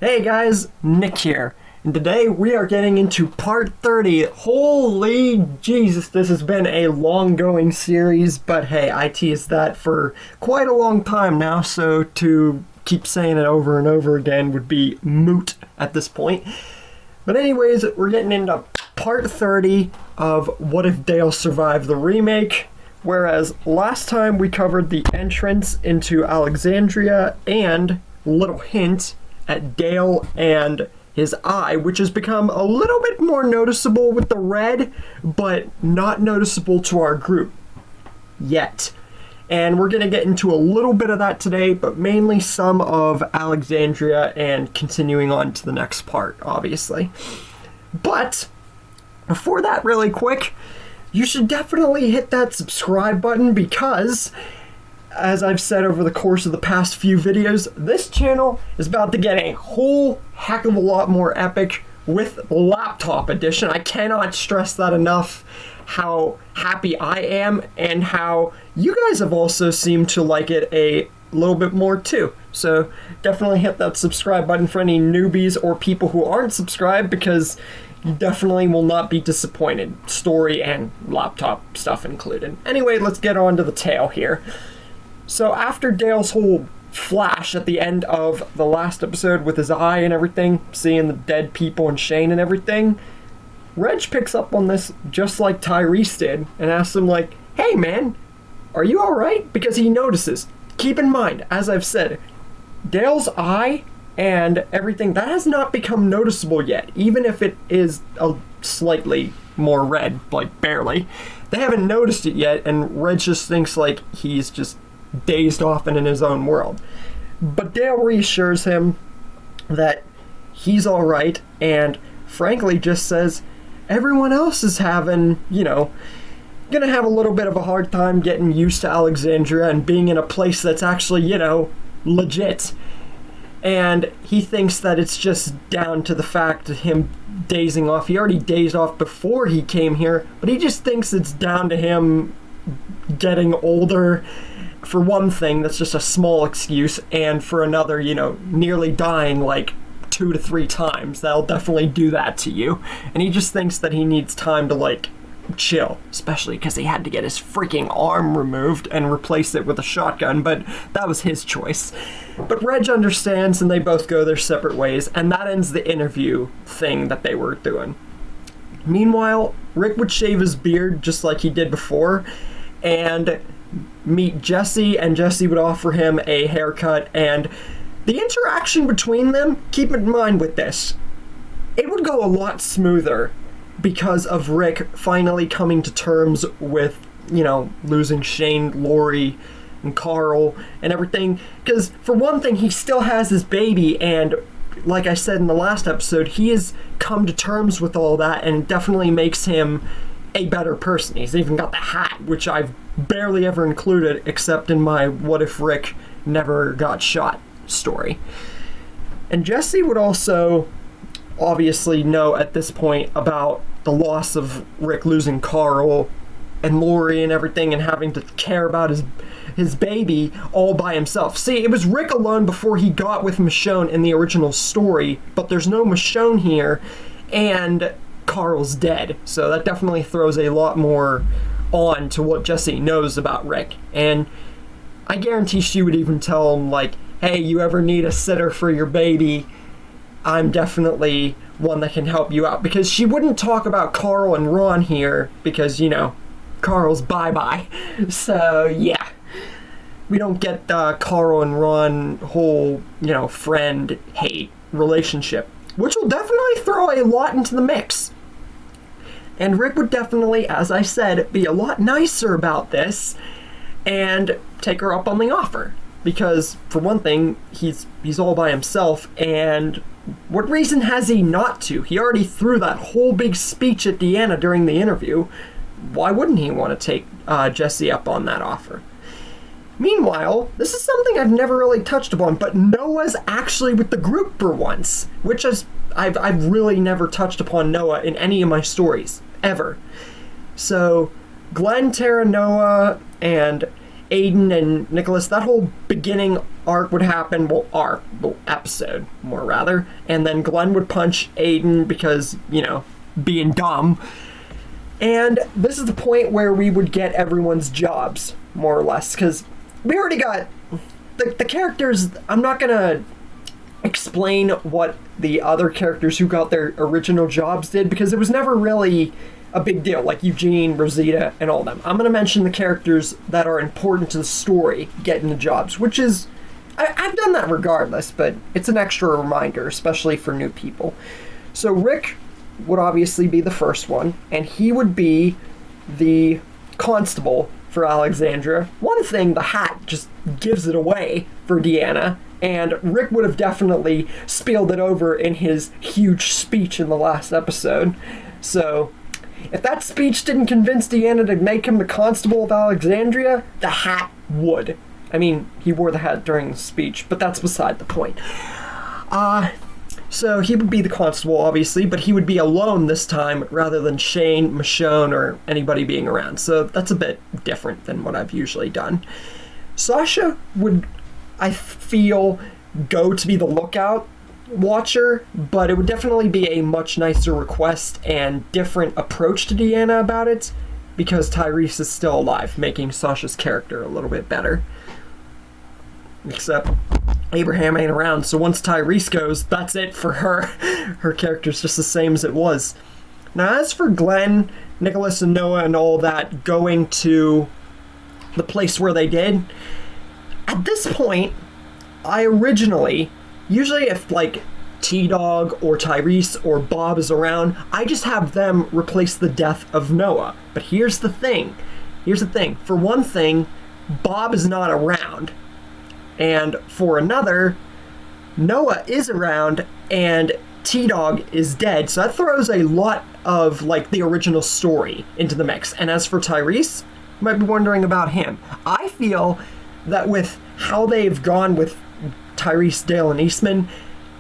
Hey guys, Nick here, and today we are getting into part 30. Holy Jesus, this has been a long-going series, but hey, I teased that for quite a long time now, so to keep saying it over and over again would be moot at this point. But anyways, we're getting into part 30 of What If Dale Survived the Remake, whereas last time we covered the entrance into Alexandria and, little hint, at Dale and his eye, which has become a little bit more noticeable with the red, but not noticeable to our group yet. And we're going to get into a little bit of that today, but mainly some of Alexandria and continuing on to the next part, obviously. But before that, really quick, you should definitely hit that subscribe button because, as I've said over the course of the past few videos, this channel is about to get a whole heck of a lot more epic with laptop edition. I cannot stress that enough, how happy I am and how you guys have also seemed to like it a little bit more too. So definitely hit that subscribe button for any newbies or people who aren't subscribed, because you definitely will not be disappointed, story and laptop stuff included. Anyway, let's get on to the tale here. So after Dale's whole flash at the end of the last episode with his eye and everything, seeing the dead people and Shane and everything, Reg picks up on this just like Tyrese did and asks him like, "Hey man, are you alright?" Because he notices. Keep in mind, as I've said, Dale's eye and everything, that has not become noticeable yet, even if it is a slightly more red, like barely. They haven't noticed it yet, and Reg just thinks like he's just dazed off and in his own world. But Dale reassures him that he's alright, and frankly just says everyone else is having, gonna have a little bit of a hard time getting used to Alexandria and being in a place that's actually, legit. And he thinks that it's just down to the fact of him dazing off. He already dazed off before he came here, but he just thinks it's down to him getting older. For one thing, that's just a small excuse, and for another, nearly dying like 2 to 3 times. That'll definitely do that to you. And he just thinks that he needs time to, chill, especially because he had to get his freaking arm removed and replace it with a shotgun, but that was his choice. But Reg understands, and they both go their separate ways, and that ends the interview thing that they were doing. Meanwhile, Rick would shave his beard just like he did before, and meet Jesse, and Jesse would offer him a haircut, and the interaction between them, keep in mind with this, it would go a lot smoother because of Rick finally coming to terms with, losing Shane, Lori, and Carl, and everything. Because, for one thing, he still has his baby, and like I said in the last episode, he has come to terms with all that, and it definitely makes him a better person. He's even got the hat, which I've barely ever included except in my What If Rick Never Got Shot story. And Jesse would also obviously know at this point about the loss of Rick losing Carl and Lori and everything, and having to care about his baby all by himself. See, it was Rick alone before he got with Michonne in the original story, but there's no Michonne here, and Carl's dead, so that definitely throws a lot more on to what Jesse knows about Rick. And I guarantee she would even tell him like, "Hey, you ever need a sitter for your baby, I'm definitely one that can help you out." Because she wouldn't talk about Carl and Ron here because, Carl's bye-bye. So yeah, we don't get Carl and Ron whole, friend-hate relationship, which will definitely throw a lot into the mix. And Rick would definitely, as I said, be a lot nicer about this and take her up on the offer. Because, for one thing, he's all by himself, and what reason has he not to? He already threw that whole big speech at Deanna during the interview. Why wouldn't he want to take Jesse up on that offer? Meanwhile, this is something I've never really touched upon, but Noah's actually with the group for once, which is I've really never touched upon Noah in any of my stories, ever. So, Glenn, Tara, Noah, and Aiden and Nicholas, that whole beginning arc would happen, episode, more rather, and then Glenn would punch Aiden because, being dumb. And this is the point where we would get everyone's jobs, more or less, because we already got the characters. I'm not gonna explain what the other characters who got their original jobs did, because it was never really a big deal, like Eugene, Rosita, and all of them. I'm gonna mention the characters that are important to the story getting the jobs, which is, I've done that regardless, but it's an extra reminder, especially for new people. So Rick would obviously be the first one, and he would be the constable for Alexandria. One thing, the hat just gives it away for Deanna, and Rick would have definitely spilled it over in his huge speech in the last episode. So if that speech didn't convince Deanna to make him the constable of Alexandria, the hat would. I mean, he wore the hat during the speech, but that's beside the point. So he would be the constable, obviously, but he would be alone this time rather than Shane, Michonne, or anybody being around. So that's a bit different than what I've usually done. Sasha would, I feel, go to be the lookout watcher, but it would definitely be a much nicer request and different approach to Deanna about it, because Tyrese is still alive, making Sasha's character a little bit better. Except Abraham ain't around, so once Tyrese goes, that's it for her. Her character's just the same as it was. Now, as for Glenn, Nicholas, and Noah and all that going to the place where they did, at this point, I originally, usually if like T-Dog or Tyrese or Bob is around, I just have them replace the death of Noah. But here's the thing. For one thing, Bob is not around. And for another, Noah is around and T-Dog is dead. So that throws a lot of like the original story into the mix. And as for Tyrese, you might be wondering about him. I feel that with how they've gone with Tyrese, Dale, and Eastman,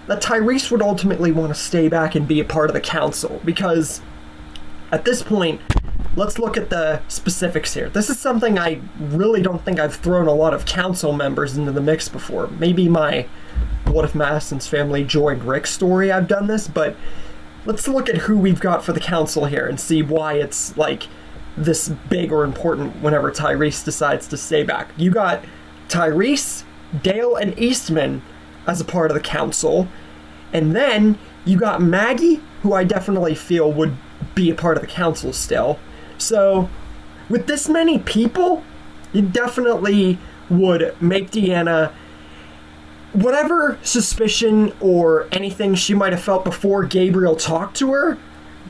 that Tyrese would ultimately want to stay back and be a part of the council, because at this point, let's look at the specifics here. This is something I really don't think I've thrown a lot of council members into the mix before. Maybe my What If Madison's Family Joined Rick story I've done this, but let's look at who we've got for the council here and see why it's like this big or important whenever Tyrese decides to stay back. You got Tyrese, Dale, and Eastman as a part of the council, and then you got Maggie, who I definitely feel would be a part of the council still. So with this many people, you definitely would make Deanna, whatever suspicion or anything she might have felt before Gabriel talked to her,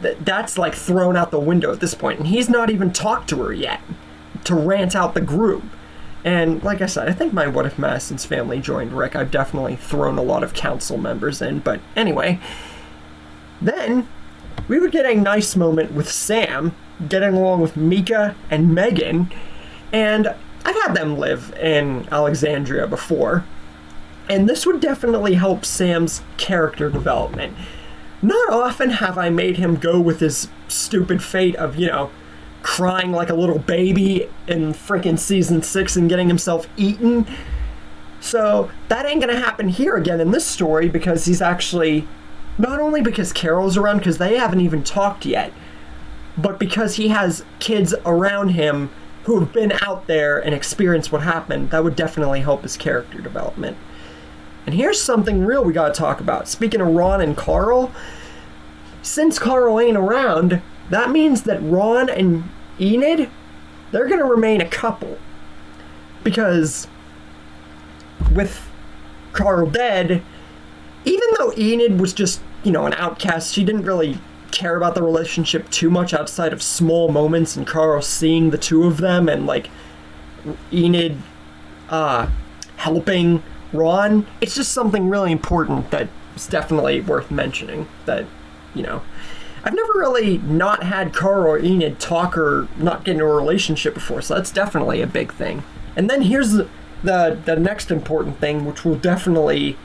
that's like thrown out the window at this point. And he's not even talked to her yet to rant out the group. And like I said, I think my What If Madison's Family Joined Rick, I've definitely thrown a lot of council members in. But anyway, then we would get a nice moment with Sam getting along with Mika and Megan. And I've had them live in Alexandria before. And this would definitely help Sam's character development. Not often have I made him go with his stupid fate of, crying like a little baby in freaking season 6 and getting himself eaten. So that ain't gonna happen here again in this story, because he's actually, not only because Carol's around, because they haven't even talked yet, but because he has kids around him who have been out there and experienced what happened. That would definitely help his character development. And here's something real we gotta talk about. Speaking of Ron and Carl, since Carl ain't around, that means that Ron and Enid, they're gonna remain a couple. Because with Carl dead, even though Enid was just, an outcast, she didn't really care about the relationship too much outside of small moments and Carl seeing the two of them and Enid helping Ron. It's just something really important that's definitely worth mentioning, that, I've never really not had Carl or Enid talk or not get into a relationship before, so that's definitely a big thing. And then here's the next important thing, which will definitely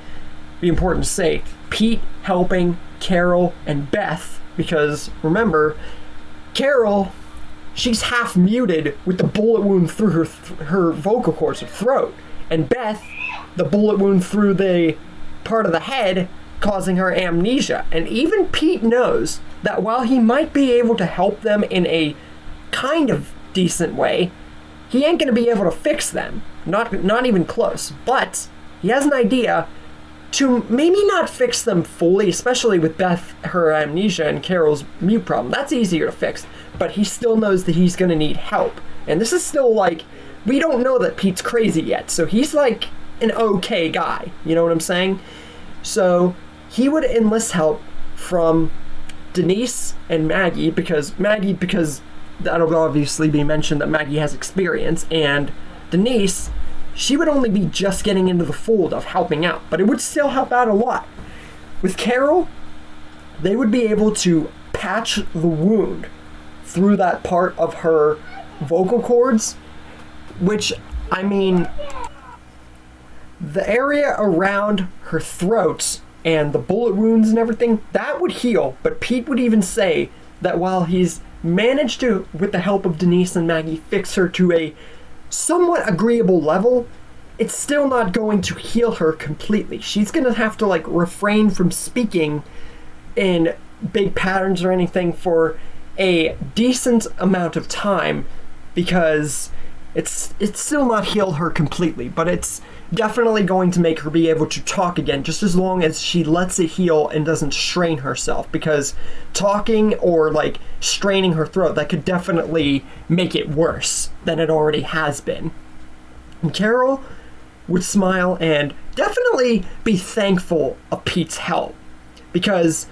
be important to say. Pete helping Carol and Beth, because remember, Carol, she's half muted with the bullet wound through her vocal cords, her throat, and Beth, the bullet wound through the part of the head, causing her amnesia. And even Pete knows that while he might be able to help them in a kind of decent way, he ain't going to be able to fix them. Not even close. But he has an idea to maybe not fix them fully, especially with Beth, her amnesia, and Carol's mute problem. That's easier to fix. But he still knows that he's going to need help. And this is still like, we don't know that Pete's crazy yet. So he's like an okay guy. You know what I'm saying? So he would enlist help from Denise and Maggie, because that'll obviously be mentioned that Maggie has experience, and Denise, she would only be just getting into the fold of helping out, but it would still help out a lot. With Carol, they would be able to patch the wound through that part of her vocal cords, which, I mean, the area around her throat and the bullet wounds and everything, that would heal. But Pete would even say that while he's managed to, with the help of Denise and Maggie, fix her to a somewhat agreeable level, it's still not going to heal her completely. She's going to have to, like, refrain from speaking in big patterns or anything for a decent amount of time, because it's still not healed her completely, but it's definitely going to make her be able to talk again, just as long as she lets it heal and doesn't strain herself, because talking or like straining her throat, that could definitely make it worse than it already has been. And Carol would smile and definitely be thankful of Pete's help, because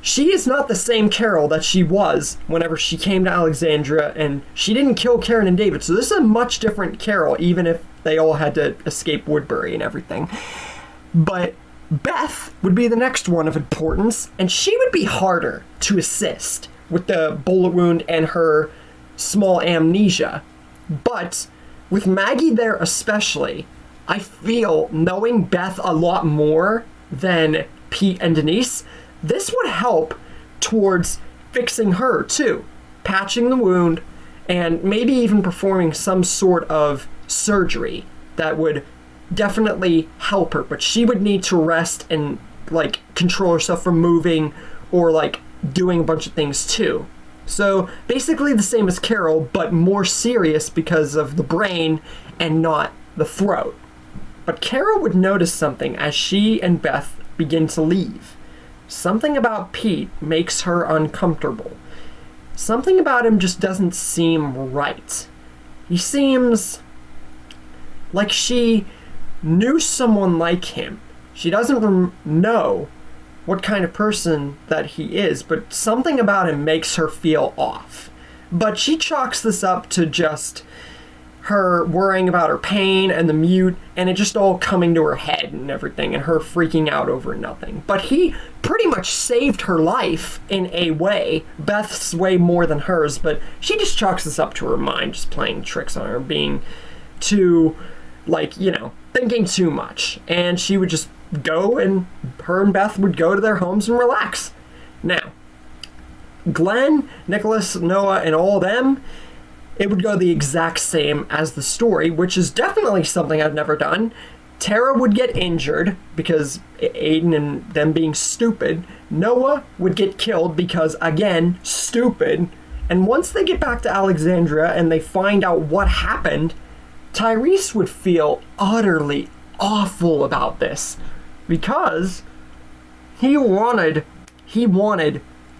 she is not the same Carol that she was whenever she came to Alexandria, and she didn't kill Karen and David. So this is a much different Carol, even if they all had to escape Woodbury and everything. But Beth would be the next one of importance, and she would be harder to assist with the bullet wound and her small amnesia. But with Maggie there especially, I feel, knowing Beth a lot more than Pete and Denise, this would help towards fixing her too, patching the wound, and maybe even performing some sort of surgery that would definitely help her. But she would need to rest and like control herself from moving or like doing a bunch of things too. So basically the same as Carol, but more serious because of the brain and not the throat. But Carol would notice something as she and Beth begin to leave. Something about Pete makes her uncomfortable. Something about him just doesn't seem right. He seems like she knew someone like him. She doesn't know what kind of person that he is, but something about him makes her feel off. But she chalks this up to just her worrying about her pain and the mute, and it just all coming to her head and everything, and her freaking out over nothing. But he pretty much saved her life in a way, Beth's way more than hers, but she just chalks this up to her mind, just playing tricks on her, being too, like, you know, thinking too much. And she would just go, and her and Beth would go to their homes and relax. Now, Glenn, Nicholas, Noah, and all of them, it would go the exact same as the story, which is definitely something I've never done. Tara would get injured because Aiden and them being stupid. Noah would get killed because, again, stupid. And once they get back to Alexandria and they find out what happened, Tyrese would feel utterly awful about this because he wanted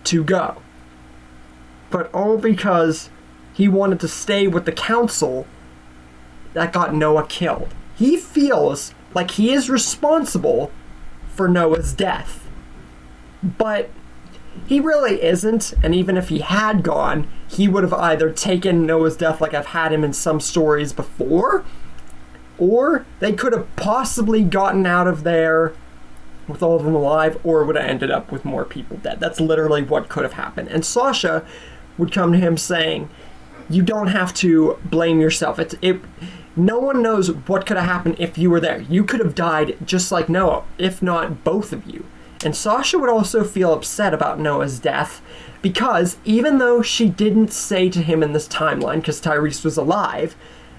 to go. But all because he wanted to stay with the council that got Noah killed. He feels like he is responsible for Noah's death. But he really isn't, and even if he had gone, he would have either taken Noah's death like I've had him in some stories before, or they could have possibly gotten out of there with all of them alive, or it would have ended up with more people dead. That's literally what could have happened. And Sasha would come to him saying, you don't have to blame yourself. No one knows what could have happened if you were there. You could have died just like Noah, if not both of you. And Sasha would also feel upset about Noah's death because even though she didn't say to him in this timeline, because Tyrese was alive,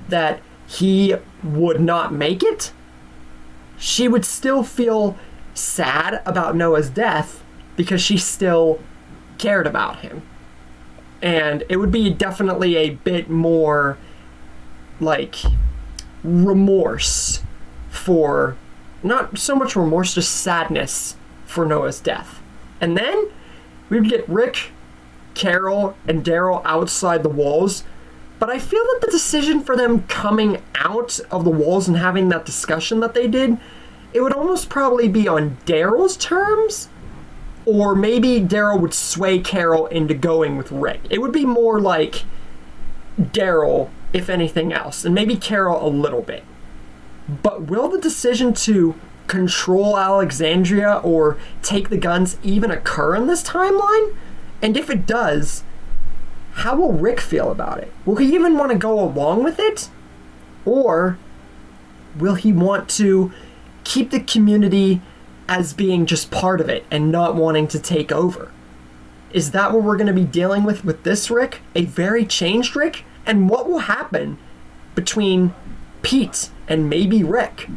that he would not make it, she would still feel sad about Noah's death because she still cared about him. And it would be definitely a bit more like remorse for, not so much remorse, just sadness for Noah's death. And then we'd get Rick, Carol, and Daryl outside the walls. But I feel that the decision for them coming out of the walls and having that discussion that they did, it would almost probably be on Daryl's terms, or maybe Daryl would sway Carol into going with Rick. It would be more like Daryl, if anything else, and maybe Carol a little bit. But will the decision to control Alexandria or take the guns even occur in this timeline? And if it does, how will Rick feel about it? Will he even want to go along with it? Or will he want to keep the community as being just part of it and not wanting to take over? Is that what we're going to be dealing with this Rick? A very changed Rick? And what will happen between Pete and maybe Rick?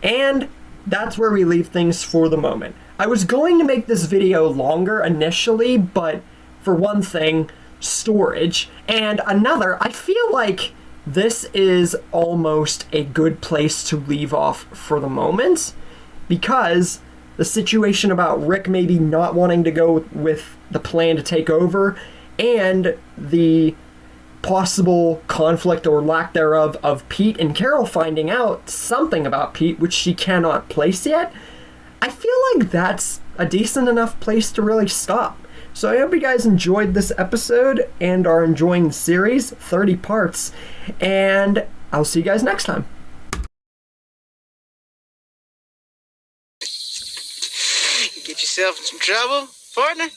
And that's where we leave things for the moment. I was going to make this video longer initially, but for one thing, storage, and another, I feel like this is almost a good place to leave off for the moment, because the situation about Rick maybe not wanting to go with the plan to take over, and the possible conflict or lack thereof of Pete and Carol finding out something about Pete which she cannot place yet, I feel like that's a decent enough place to really stop. So I hope you guys enjoyed this episode and are enjoying the series, 30 parts, and I'll see you guys next time. You get yourself in some trouble, partner?